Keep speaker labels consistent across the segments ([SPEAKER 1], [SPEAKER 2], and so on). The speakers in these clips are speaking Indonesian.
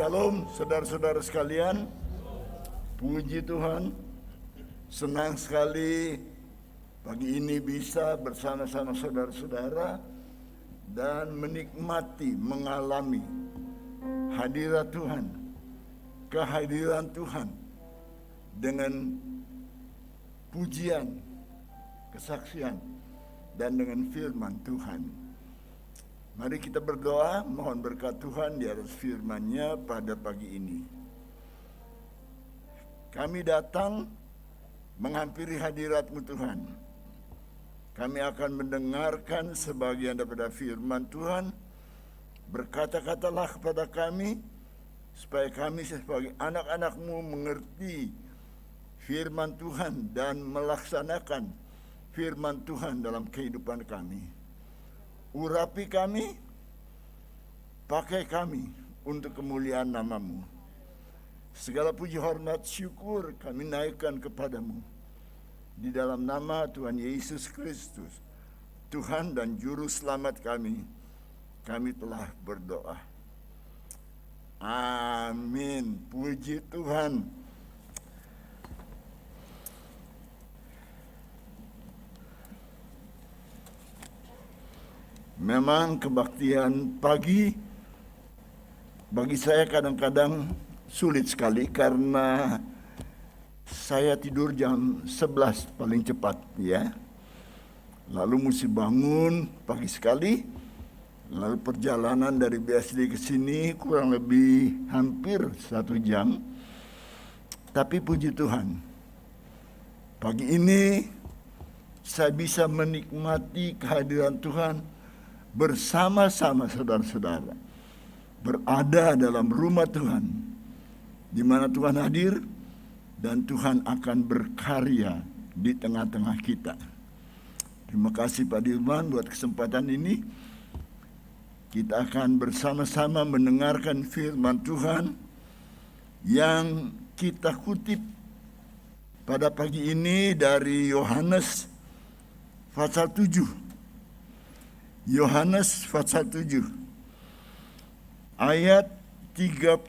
[SPEAKER 1] Shalom saudara-saudara sekalian, puji Tuhan, senang sekali pagi ini bisa bersama-sama saudara-saudara dan menikmati, mengalami hadirat Tuhan, kehadiran Tuhan dengan pujian, kesaksian, dan dengan firman Tuhan. Mari kita berdoa, mohon berkat Tuhan di atas firman-Nya pada pagi ini. Kami datang menghampiri hadirat-Mu Tuhan. Kami akan mendengarkan sebagian daripada firman Tuhan. Berkata-katalah kepada kami, supaya kami sebagai anak-anak-Mu mengerti firman Tuhan dan melaksanakan firman Tuhan dalam kehidupan kami. Urapi kami, pakai kami untuk kemuliaan nama-Mu. Segala puji hormat syukur kami naikkan kepadamu. Di dalam nama Tuhan Yesus Kristus, Tuhan dan Juru Selamat kami telah berdoa. Amin. Puji Tuhan. Memang kebaktian pagi bagi saya kadang-kadang sulit sekali karena saya tidur jam 11 paling cepat ya. Lalu mesti bangun pagi sekali. Lalu perjalanan dari BSD ke sini kurang lebih hampir 1 jam. Tapi puji Tuhan, pagi ini saya bisa menikmati kehadiran Tuhan bersama-sama saudara-saudara, berada dalam rumah Tuhan, di mana Tuhan hadir dan Tuhan akan berkarya di tengah-tengah kita. Terima kasih Pak Dirman buat kesempatan ini. Kita akan bersama-sama mendengarkan firman Tuhan yang kita kutip pada pagi ini dari Yohanes pasal 7. Yohanes pasal 7 ayat 37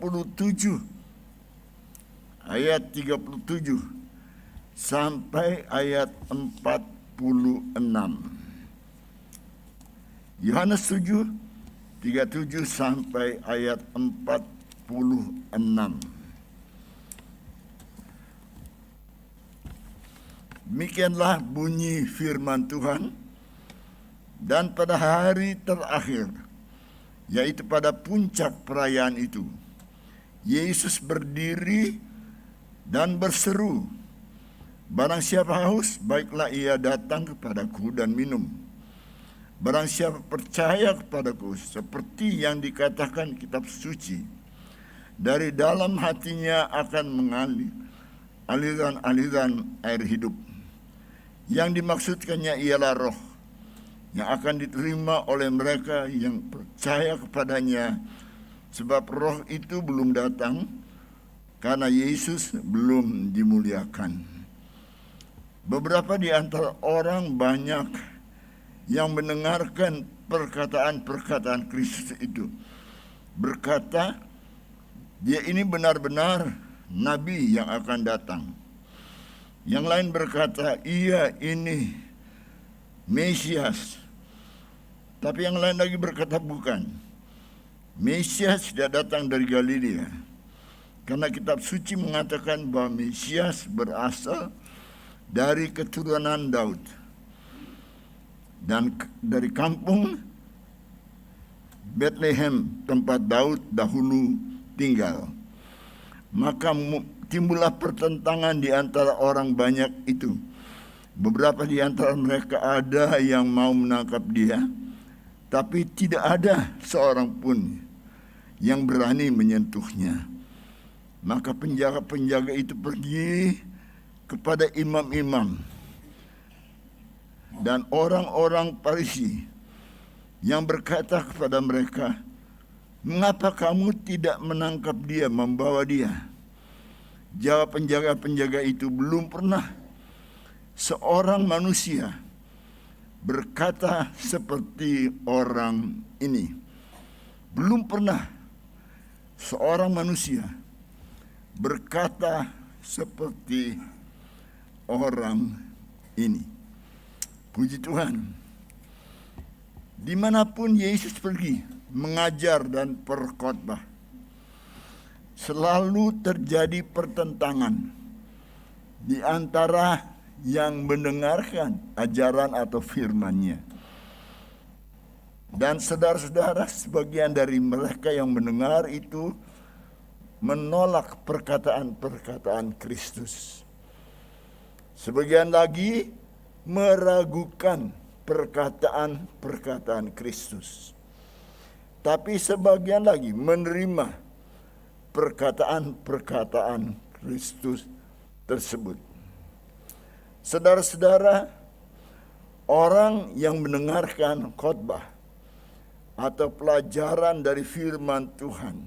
[SPEAKER 1] sampai ayat 46. Yohanes 7 37 sampai ayat 46. Demikianlah bunyi firman Tuhan. Dan pada hari terakhir, yaitu pada puncak perayaan itu, Yesus berdiri dan berseru, "Barang siapa haus, baiklah ia datang kepadaku dan minum. Barang siapa percaya kepadaku, seperti yang dikatakan kitab suci, dari dalam hatinya akan mengalir aliran-aliran air hidup." Yang dimaksudkannya ialah roh yang akan diterima oleh mereka yang percaya kepadanya, sebab roh itu belum datang karena Yesus belum dimuliakan. Beberapa di antara orang banyak yang mendengarkan perkataan-perkataan Kristus itu berkata, dia ini benar-benar nabi yang akan datang. Yang lain berkata, iya ini Mesias. Tapi yang lain lagi berkata bukan. Mesias tidak datang dari Galilea. Karena kitab suci mengatakan bahwa Mesias berasal dari keturunan Daud. Dan dari kampung Bethlehem, tempat Daud dahulu tinggal. Maka timbullah pertentangan di antara orang banyak itu. Beberapa di antara mereka ada yang mau menangkap dia, tapi tidak ada seorang pun yang berani menyentuhnya. Maka penjaga-penjaga itu pergi kepada imam-imam dan orang-orang Farisi yang berkata kepada mereka, "Mengapa kamu tidak menangkap dia, membawa dia?" Jawab penjaga-penjaga itu, "Belum pernah seorang manusia berkata seperti orang ini. Belum pernah seorang manusia berkata seperti orang ini. Puji Tuhan. Dimanapun Yesus pergi mengajar dan berkhotbah, selalu terjadi pertentangan di antara yang mendengarkan ajaran atau firman-Nya. Dan saudara-saudara, sebagian dari mereka yang mendengar itu menolak perkataan-perkataan Kristus. Sebagian lagi meragukan perkataan-perkataan Kristus. Tapi sebagian lagi menerima perkataan-perkataan Kristus tersebut. Saudara-saudara, orang yang mendengarkan khotbah atau pelajaran dari firman Tuhan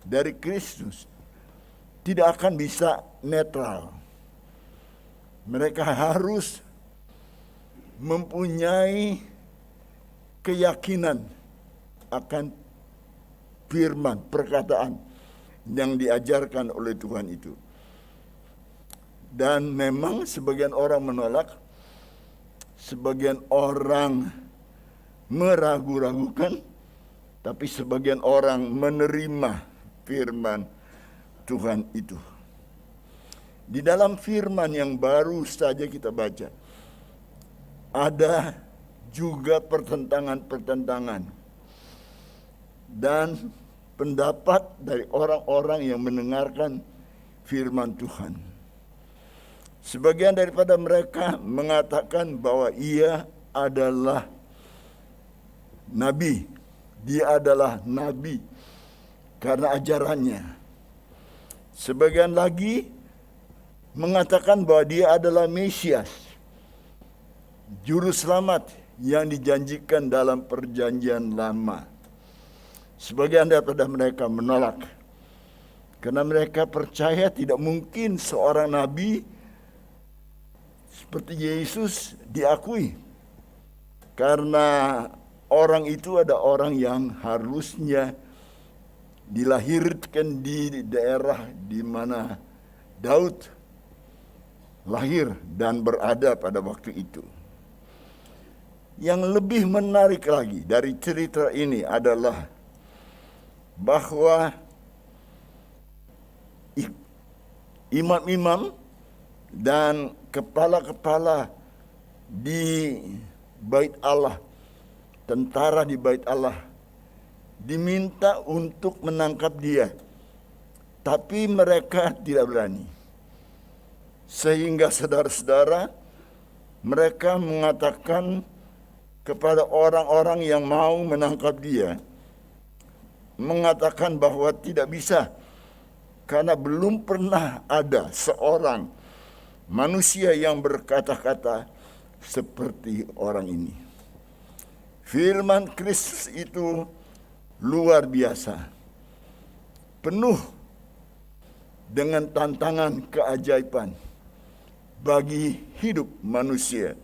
[SPEAKER 1] dari Kristus tidak akan bisa netral. Mereka harus mempunyai keyakinan akan firman, perkataan yang diajarkan oleh Tuhan itu. Dan memang sebagian orang menolak, sebagian orang meragu-ragukan, tapi sebagian orang menerima firman Tuhan itu. Di dalam firman yang baru saja kita baca, ada juga pertentangan-pertentangan dan pendapat dari orang-orang yang mendengarkan firman Tuhan. Sebagian daripada mereka mengatakan bahwa ia adalah nabi. Dia adalah nabi karena ajarannya. Sebagian lagi mengatakan bahwa dia adalah Mesias, juru selamat yang dijanjikan dalam perjanjian lama. Sebagian daripada mereka menolak karena mereka percaya tidak mungkin seorang nabi seperti Yesus diakui, karena orang itu ada orang yang harusnya dilahirkan di daerah di mana Daud lahir dan berada pada waktu itu. Yang lebih menarik lagi dari cerita ini adalah bahwa imam-imam dan kepala-kepala di Bait Allah, tentara di Bait Allah, diminta untuk menangkap dia, tapi mereka tidak berani. Sehingga saudara-saudara, mereka mengatakan kepada orang-orang yang mau menangkap dia, mengatakan bahwa tidak bisa, karena belum pernah ada seorang manusia yang berkata-kata seperti orang ini. Firman Kristus itu luar biasa, penuh dengan tantangan keajaiban bagi hidup manusia.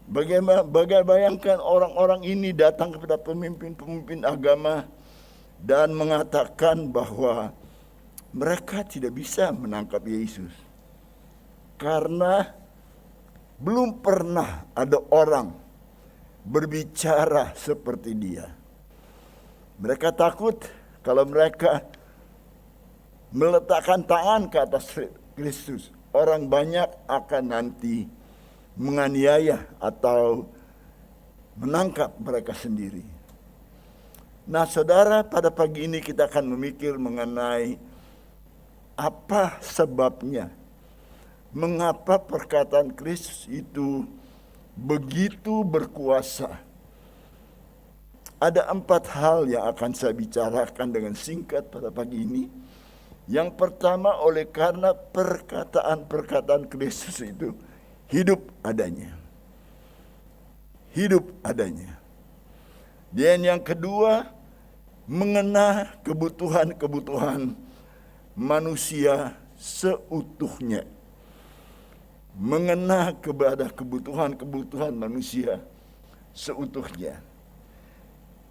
[SPEAKER 1] Bagaimana bayangkan orang-orang ini datang kepada pemimpin-pemimpin agama dan mengatakan bahwa mereka tidak bisa menangkap Yesus karena belum pernah ada orang berbicara seperti dia. Mereka takut kalau mereka meletakkan tangan ke atas Kristus, orang banyak akan nanti menganiaya atau menangkap mereka sendiri. Nah, saudara, pada pagi ini kita akan memikir mengenai apa sebabnya, mengapa perkataan Kristus itu begitu berkuasa. Ada 4 hal yang akan saya bicarakan dengan singkat pada pagi ini. Yang pertama, oleh karena perkataan-perkataan Kristus itu hidup adanya. Hidup adanya. Dan yang kedua, mengena kebutuhan-kebutuhan manusia seutuhnya. Mengena kepada kebutuhan-kebutuhan manusia seutuhnya.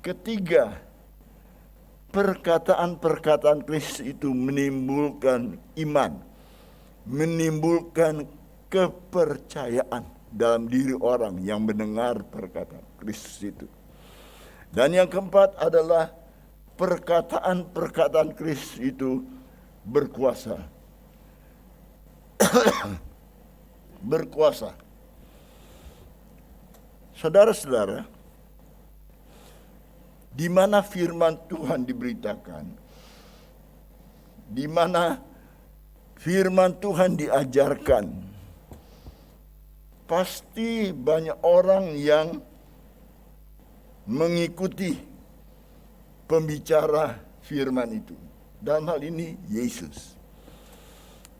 [SPEAKER 1] Ketiga, perkataan-perkataan Kristus itu menimbulkan iman, menimbulkan kepercayaan dalam diri orang yang mendengar perkataan Kristus itu. Dan yang keempat adalah perkataan-perkataan Kristus itu berkuasa. Berkuasa. Saudara-saudara, di mana firman Tuhan diberitakan, di mana firman Tuhan diajarkan, pasti banyak orang yang mengikuti pembicara firman itu. Dalam hal ini Yesus.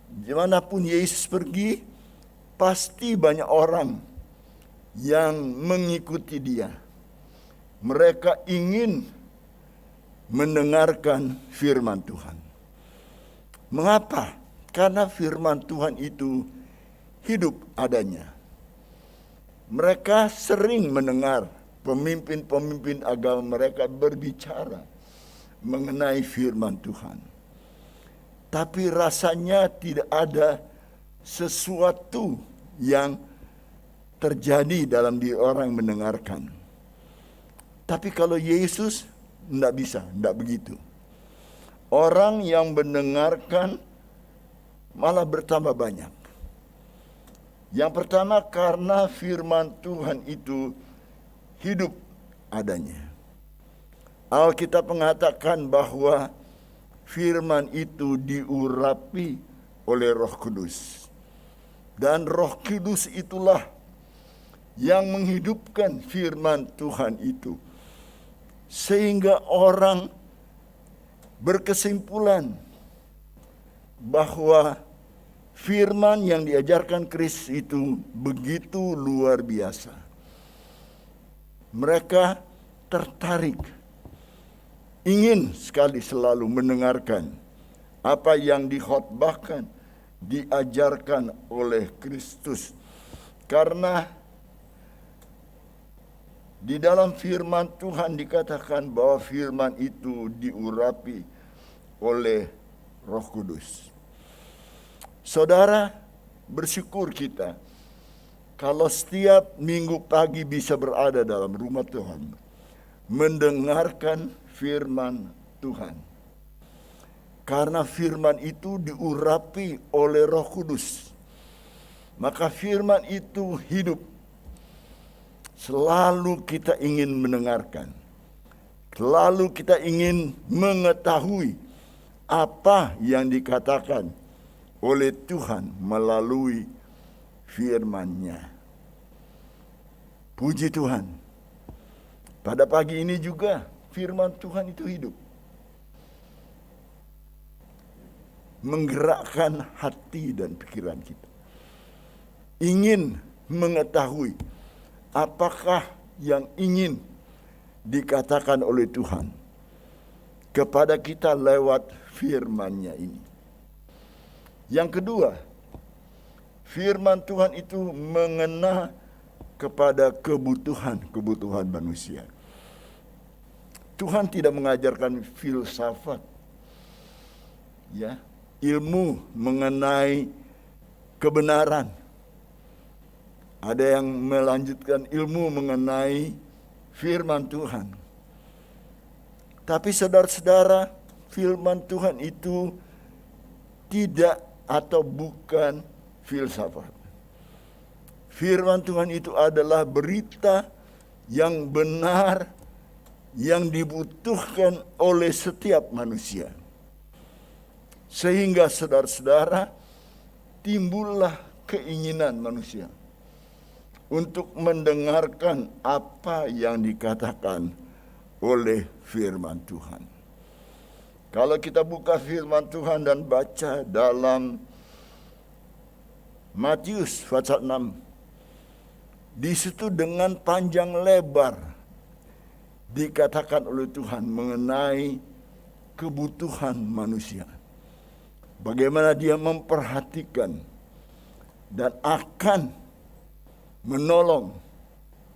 [SPEAKER 1] Dimanapun Yesus pergi, pasti banyak orang yang mengikuti dia. Mereka ingin mendengarkan firman Tuhan. Mengapa? Karena firman Tuhan itu hidup adanya. Mereka sering mendengar pemimpin-pemimpin agama mereka berbicara mengenai firman Tuhan. Tapi rasanya tidak ada sesuatu yang terjadi dalam diri orang yang mendengarkan. Tapi kalau Yesus tidak bisa, tidak begitu. Orang yang mendengarkan malah bertambah banyak. Yang pertama karena firman Tuhan itu hidup adanya. Alkitab mengatakan bahwa firman itu diurapi oleh Roh Kudus. Dan Roh Kudus itulah yang menghidupkan firman Tuhan itu. Sehingga orang berkesimpulan bahwa firman yang diajarkan Kristus itu begitu luar biasa. Mereka tertarik, ingin sekali selalu mendengarkan apa yang dikhotbahkan, diajarkan oleh Kristus. Karena di dalam firman Tuhan dikatakan bahwa firman itu diurapi oleh Roh Kudus. Saudara, bersyukur kita kalau setiap minggu pagi bisa berada dalam rumah Tuhan, mendengarkan firman Tuhan. Karena firman itu diurapi oleh Roh Kudus, maka firman itu hidup. Selalu kita ingin mendengarkan, selalu kita ingin mengetahui apa yang dikatakan oleh Tuhan melalui firman-Nya. Puji Tuhan. Pada pagi ini juga firman Tuhan itu hidup. Menggerakkan hati dan pikiran kita. Ingin mengetahui apakah yang ingin dikatakan oleh Tuhan kepada kita lewat firman-Nya ini. Yang kedua, firman Tuhan itu mengena kepada kebutuhan manusia. Tuhan tidak mengajarkan filsafat, ya, ilmu mengenai kebenaran. Ada yang melanjutkan ilmu mengenai firman Tuhan. Tapi saudara-saudara, firman Tuhan itu tidak atau bukan filsafat. Firman Tuhan itu adalah berita yang benar yang dibutuhkan oleh setiap manusia. Sehingga saudara-saudara, timbullah keinginan manusia untuk mendengarkan apa yang dikatakan oleh firman Tuhan. Kalau kita buka firman Tuhan dan baca dalam Matius pasal 6, di situ dengan panjang lebar dikatakan oleh Tuhan mengenai kebutuhan manusia. Bagaimana dia memperhatikan dan akan menolong,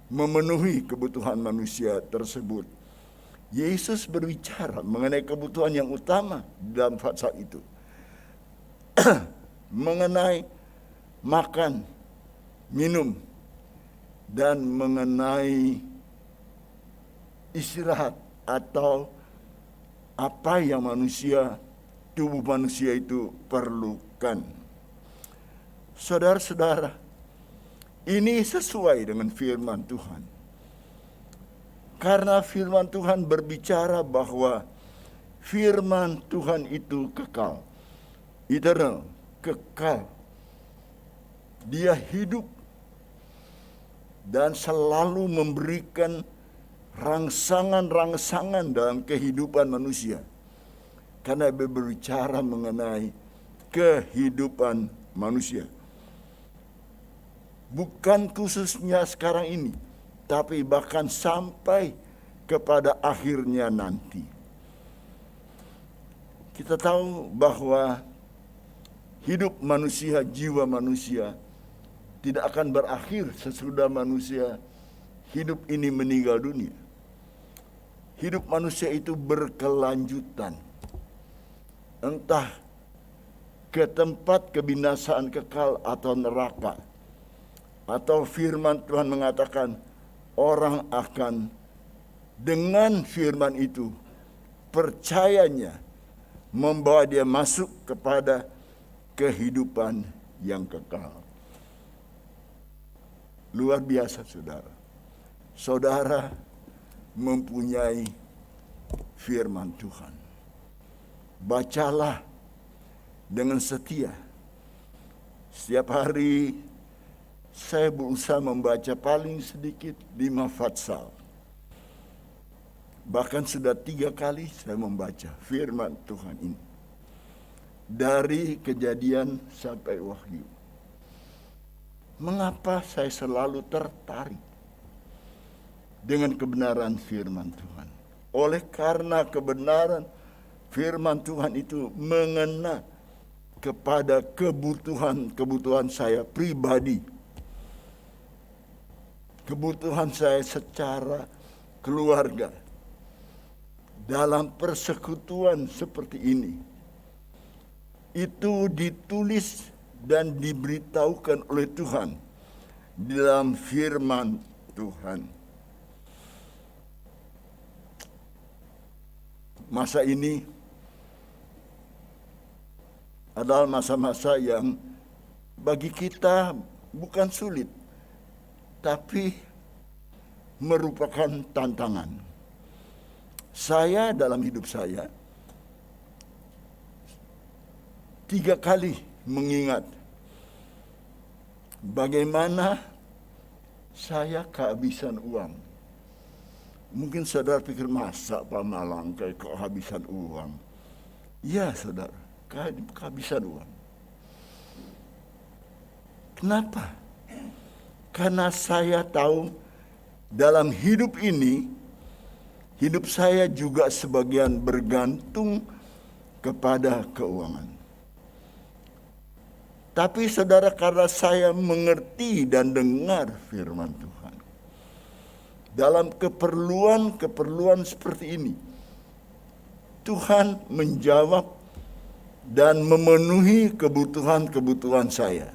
[SPEAKER 1] memenuhi kebutuhan manusia tersebut. Yesus berbicara mengenai kebutuhan yang utama dalam fasa itu. Mengenai makan, minum, dan mengenai istirahat atau apa yang tubuh manusia itu perlukan. Saudara-saudara, ini sesuai dengan firman Tuhan. Karena firman Tuhan berbicara bahwa firman Tuhan itu kekal, eternal, kekal. Dia hidup dan selalu memberikan rangsangan-rangsangan dalam kehidupan manusia. Karena dia berbicara mengenai kehidupan manusia. Bukan khususnya sekarang ini, tapi bahkan sampai kepada akhirnya nanti. Kita tahu bahwa hidup manusia, jiwa manusia tidak akan berakhir sesudah manusia hidup ini meninggal dunia. Hidup manusia itu berkelanjutan. Entah ke tempat kebinasaan kekal atau neraka. Atau firman Tuhan mengatakan orang akan dengan firman itu percayanya membawa dia masuk kepada kehidupan yang kekal. Luar biasa, saudara. Saudara mempunyai firman Tuhan. Bacalah dengan setia. Setiap hari saya berusaha membaca paling sedikit 5 fatsal. Bahkan sudah 3 kali saya membaca firman Tuhan ini. Dari Kejadian sampai Wahyu. Mengapa saya selalu tertarik dengan kebenaran firman Tuhan? Oleh karena kebenaran firman Tuhan itu mengena kepada kebutuhan saya pribadi. Kebutuhan saya secara keluarga. Dalam persekutuan seperti ini. Itu ditulis dan diberitahukan oleh Tuhan dalam firman Tuhan. Masa ini adalah masa-masa yang bagi kita bukan sulit, tapi merupakan tantangan. Saya dalam hidup saya 3 kali mengingat bagaimana saya kehabisan uang. Mungkin saudara pikir, masa Pak Malang kayak kehabisan uang? Ya saudara, kehabisan uang. Kenapa? Karena saya tahu dalam hidup ini, hidup saya juga sebagian bergantung kepada keuangan. Tapi saudara, karena saya mengerti dan dengar firman Tuhan. Dalam keperluan seperti ini, Tuhan menjawab dan memenuhi kebutuhan saya.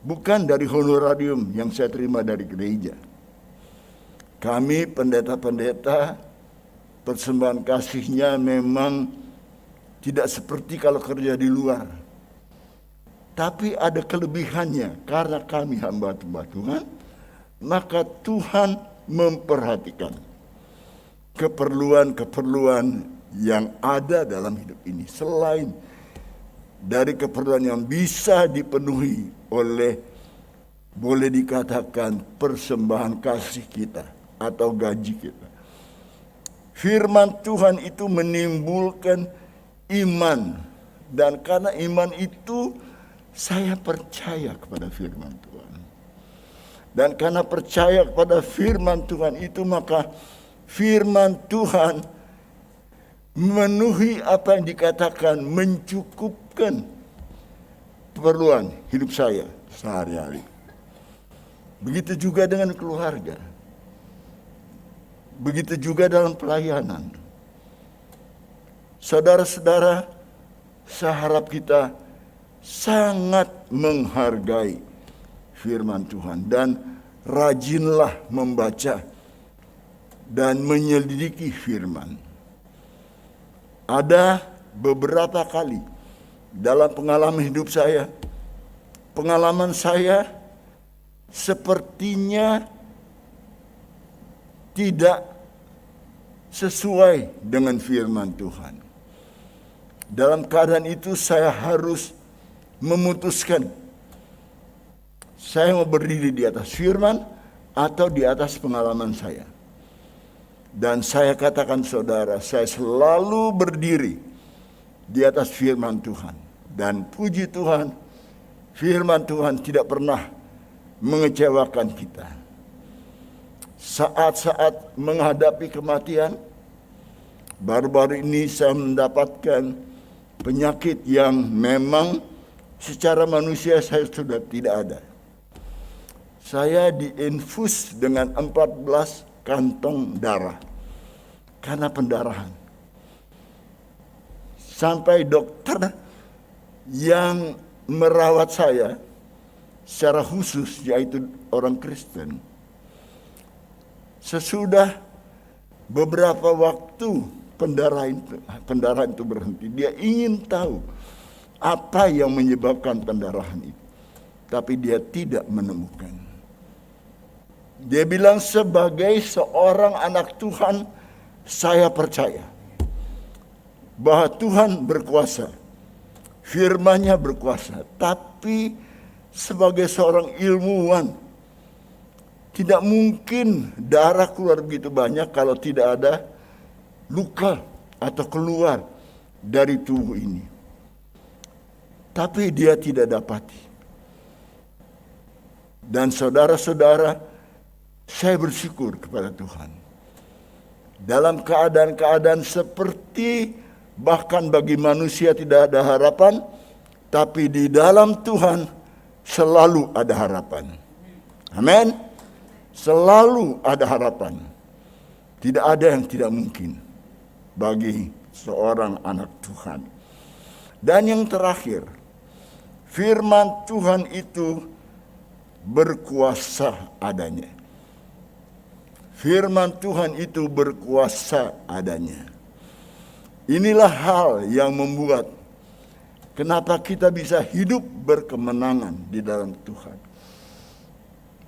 [SPEAKER 1] Bukan dari honorarium yang saya terima dari gereja. Kami pendeta-pendeta, persembahan kasihnya memang tidak seperti kalau kerja di luar. Tapi ada kelebihannya, karena kami hamba-hamba Tuhan, maka Tuhan memperhatikan keperluan-keperluan yang ada dalam hidup ini. Selain dari keperluan yang bisa dipenuhi oleh, boleh dikatakan, persembahan kasih kita atau gaji kita. Firman Tuhan itu menimbulkan iman. Dan karena iman itu, saya percaya kepada firman Tuhan. Dan karena percaya kepada firman Tuhan itu, maka firman Tuhan memenuhi apa yang dikatakan mencukupkan keperluan hidup saya sehari-hari. Begitu juga dengan keluarga. Begitu juga dalam pelayanan. Saudara-saudara, saya harap kita sangat menghargai firman Tuhan dan rajinlah membaca dan menyelidiki firman. Ada beberapa kali dalam pengalaman hidup saya, pengalaman saya sepertinya tidak sesuai dengan firman Tuhan. Dalam keadaan itu saya harus memutuskan, saya mau berdiri di atas firman atau di atas pengalaman saya. Dan saya katakan saudara, saya selalu berdiri di atas firman Tuhan. Dan puji Tuhan, firman Tuhan tidak pernah mengecewakan kita. Saat-saat menghadapi kematian, baru-baru ini saya mendapatkan penyakit yang memang secara manusia saya sudah tidak ada. Saya diinfus dengan 14 kantong darah karena pendarahan. Sampai dokter yang merawat saya secara khusus, yaitu orang Kristen, sesudah beberapa waktu pendarahan itu berhenti, dia ingin tahu apa yang menyebabkan pendarahan itu, tapi dia tidak menemukan. Dia bilang, sebagai seorang anak Tuhan, saya percaya bahwa Tuhan berkuasa, firman-Nya berkuasa. Tapi sebagai seorang ilmuwan, tidak mungkin darah keluar begitu banyak kalau tidak ada luka atau keluar dari tubuh ini. Tapi dia tidak dapati. Dan saudara-saudara, saya bersyukur kepada Tuhan. Dalam keadaan-keadaan seperti bahkan bagi manusia tidak ada harapan, tapi di dalam Tuhan selalu ada harapan. Amin. Selalu ada harapan. Tidak ada yang tidak mungkin bagi seorang anak Tuhan. Dan yang terakhir, firman Tuhan itu berkuasa adanya. Firman Tuhan itu berkuasa adanya. Inilah hal yang membuat kenapa kita bisa hidup berkemenangan di dalam Tuhan.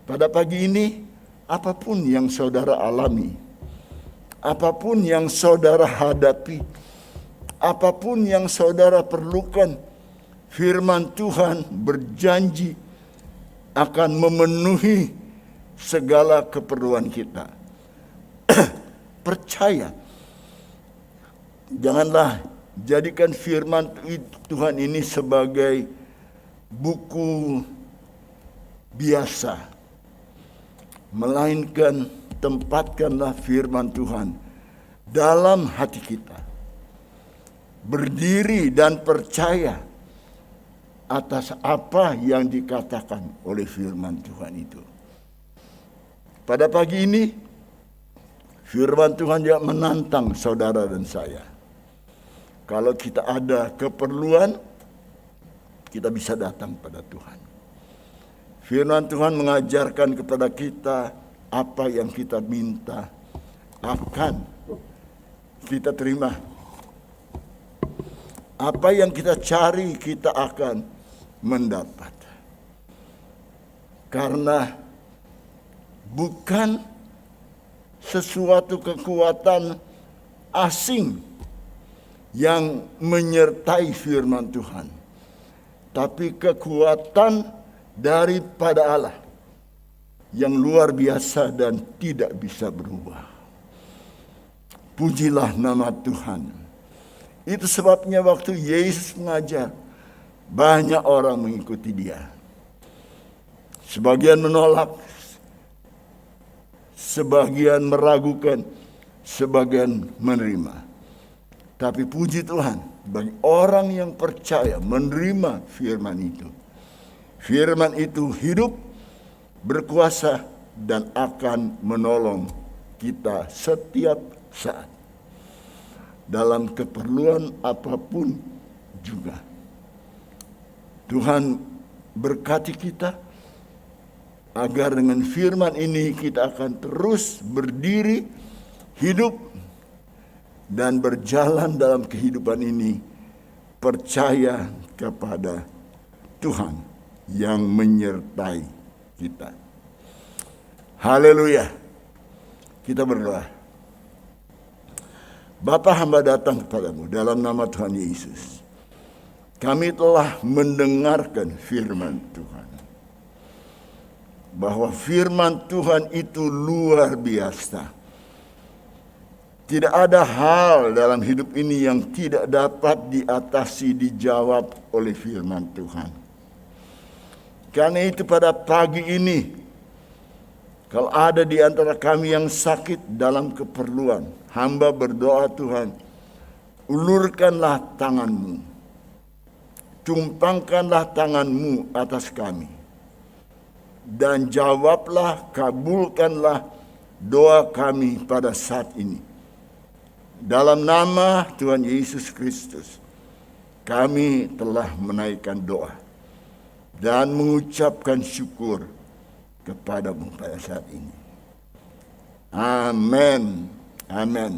[SPEAKER 1] Pada pagi ini, apapun yang saudara alami, apapun yang saudara hadapi, apapun yang saudara perlukan, firman Tuhan berjanji akan memenuhi segala keperluan kita. Percaya. Janganlah jadikan firman Tuhan ini sebagai buku biasa, melainkan tempatkanlah firman Tuhan dalam hati kita. Berdiri dan percaya atas apa yang dikatakan oleh firman Tuhan itu. Pada pagi ini, firman Tuhan juga menantang saudara dan saya. Kalau kita ada keperluan, kita bisa datang pada Tuhan. Firman Tuhan mengajarkan kepada kita apa yang kita minta akan kita terima. Apa yang kita cari kita akan mendapat. Karena bukan sesuatu kekuatan asing yang menyertai firman Tuhan, tapi kekuatan daripada Allah yang luar biasa dan tidak bisa berubah. Pujilah nama Tuhan. Itu sebabnya waktu Yesus mengajar, banyak orang mengikuti dia. Sebagian menolak, sebagian meragukan, sebagian menerima. Tapi puji Tuhan, bagi orang yang percaya menerima firman itu. Firman itu hidup, berkuasa, dan akan menolong kita setiap saat, dalam keperluan apapun juga. Tuhan berkati kita, agar dengan firman ini kita akan terus berdiri, hidup, dan berjalan dalam kehidupan ini, percaya kepada Tuhan yang menyertai kita. Haleluya. Kita berdoa. Bapa, hamba datang kepadamu dalam nama Tuhan Yesus. Kami telah mendengarkan firman Tuhan. Bahwa firman Tuhan itu luar biasa. Tidak ada hal dalam hidup ini yang tidak dapat diatasi, dijawab oleh firman Tuhan. Karena itu pada pagi ini, kalau ada di antara kami yang sakit dalam keperluan, hamba berdoa, Tuhan, ulurkanlah tangan-Mu. Tumpangkanlah tangan-Mu atas kami. Dan jawablah, kabulkanlah doa kami pada saat ini. Dalam nama Tuhan Yesus Kristus, kami telah menaikkan doa dan mengucapkan syukur kepadamu pada saat ini. Amin. Amin.